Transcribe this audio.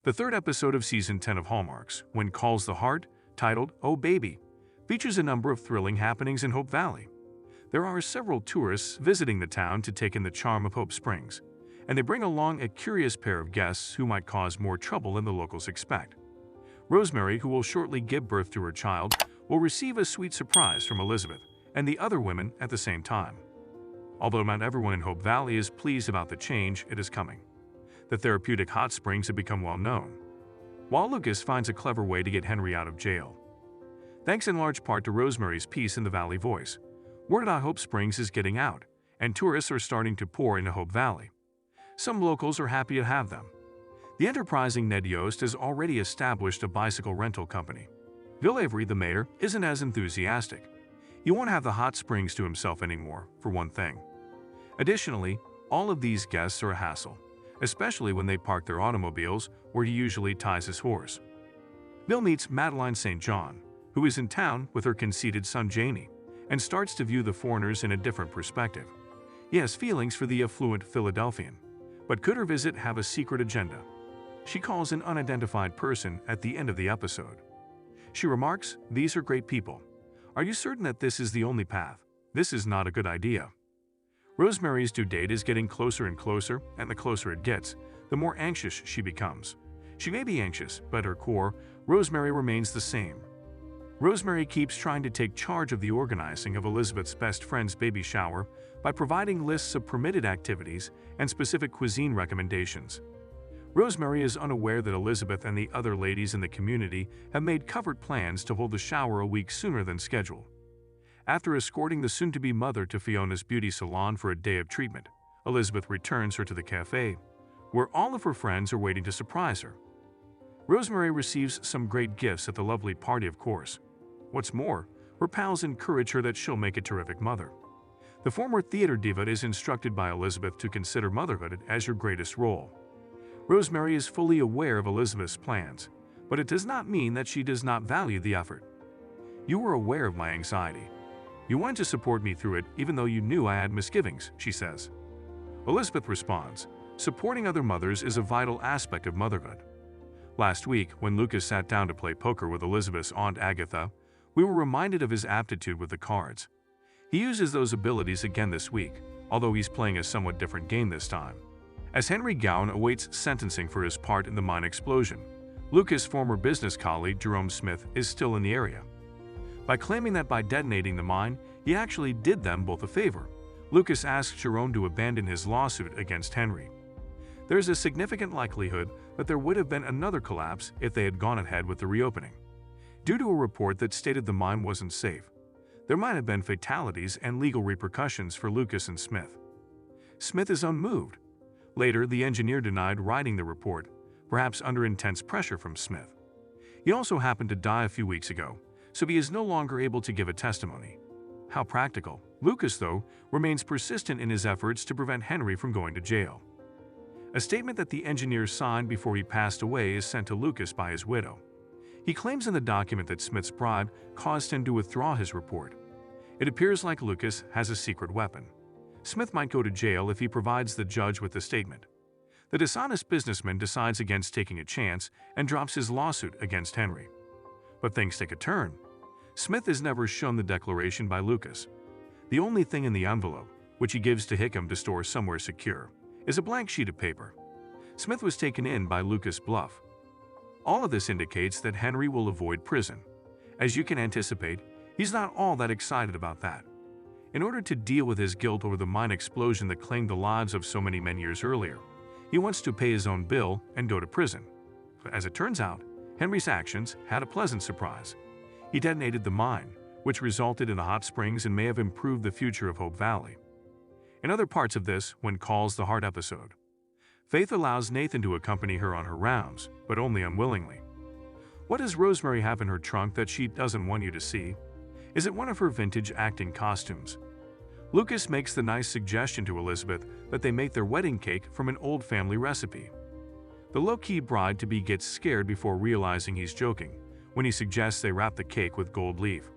The third episode of Season 10 of Hallmark's, When Calls the Heart, titled Oh Baby, features a number of thrilling happenings in Hope Valley. There are several tourists visiting the town to take in the charm of Hope Springs, and they bring along a curious pair of guests who might cause more trouble than the locals expect. Rosemary, who will shortly give birth to her child, will receive a sweet surprise from Elizabeth and the other women at the same time. Although not everyone in Hope Valley is pleased about the change, it is coming. The therapeutic hot springs have become well known, while Lucas finds a clever way to get Henry out of jail. Thanks in large part to Rosemary's piece in the Valley Voice, word about Hope Springs is getting out, and tourists are starting to pour into Hope Valley. Some locals are happy to have them. The enterprising Ned Yost has already established a bicycle rental company. Bill Avery, the mayor, isn't as enthusiastic. He won't have the hot springs to himself anymore, for one thing. Additionally, all of these guests are a hassle, especially when they park their automobiles where he usually ties his horse. Bill meets Madeline St. John, who is in town with her conceited son Jamie, and starts to view the foreigners in a different perspective. He has feelings for the affluent Philadelphian, but could her visit have a secret agenda? She calls an unidentified person at the end of the episode. She remarks, "These are great people. Are you certain that this is the only path? This is not a good idea." Rosemary's due date is getting closer and closer, and the closer it gets, the more anxious she becomes. She may be anxious, but at her core, Rosemary remains the same. Rosemary keeps trying to take charge of the organizing of Elizabeth's best friend's baby shower by providing lists of permitted activities and specific cuisine recommendations. Rosemary is unaware that Elizabeth and the other ladies in the community have made covered plans to hold the shower a week sooner than scheduled. After escorting the soon-to-be mother to Fiona's beauty salon for a day of treatment, Elizabeth returns her to the cafe, where all of her friends are waiting to surprise her. Rosemary receives some great gifts at the lovely party, of course. What's more, her pals encourage her that she'll make a terrific mother. The former theater diva is instructed by Elizabeth to consider motherhood as her greatest role. Rosemary is fully aware of Elizabeth's plans, but it does not mean that she does not value the effort. "You were aware of my anxiety. You wanted to support me through it even though you knew I had misgivings," she says. Elizabeth responds, "Supporting other mothers is a vital aspect of motherhood." Last week, when Lucas sat down to play poker with Elizabeth's Aunt Agatha, we were reminded of his aptitude with the cards. He uses those abilities again this week, although he's playing a somewhat different game this time. As Henry Gowan awaits sentencing for his part in the mine explosion, Lucas' former business colleague Jerome Smith is still in the area. By claiming that by detonating the mine, he actually did them both a favor, Lucas asks Jerome to abandon his lawsuit against Henry. There's a significant likelihood that there would have been another collapse if they had gone ahead with the reopening. Due to a report that stated the mine wasn't safe, there might have been fatalities and legal repercussions for Lucas and Smith. Smith is unmoved. Later, the engineer denied writing the report, perhaps under intense pressure from Smith. He also happened to die a few weeks ago, so he is no longer able to give a testimony. How practical. Lucas, though, remains persistent in his efforts to prevent Henry from going to jail. A statement that the engineer signed before he passed away is sent to Lucas by his widow. He claims in the document that Smith's bribe caused him to withdraw his report. It appears like Lucas has a secret weapon. Smith might go to jail if he provides the judge with the statement. The dishonest businessman decides against taking a chance and drops his lawsuit against Henry. But things take a turn. Smith is never shown the declaration by Lucas. The only thing in the envelope, which he gives to Hickam to store somewhere secure, is a blank sheet of paper. Smith was taken in by Lucas' bluff. All of this indicates that Henry will avoid prison. As you can anticipate, he's not all that excited about that. In order to deal with his guilt over the mine explosion that claimed the lives of so many men years earlier, he wants to pay his own bill and go to prison. But as it turns out, Henry's actions had a pleasant surprise. He detonated the mine, which resulted in the hot springs and may have improved the future of Hope Valley. In other parts of this When Calls the Heart episode, Faith allows Nathan to accompany her on her rounds, but only unwillingly. What does Rosemary have in her trunk that she doesn't want you to see? Is it one of her vintage acting costumes? Lucas makes the nice suggestion to Elizabeth that they make their wedding cake from an old family recipe. The low-key bride-to-be gets scared before realizing he's joking when he suggests they wrap the cake with gold leaf.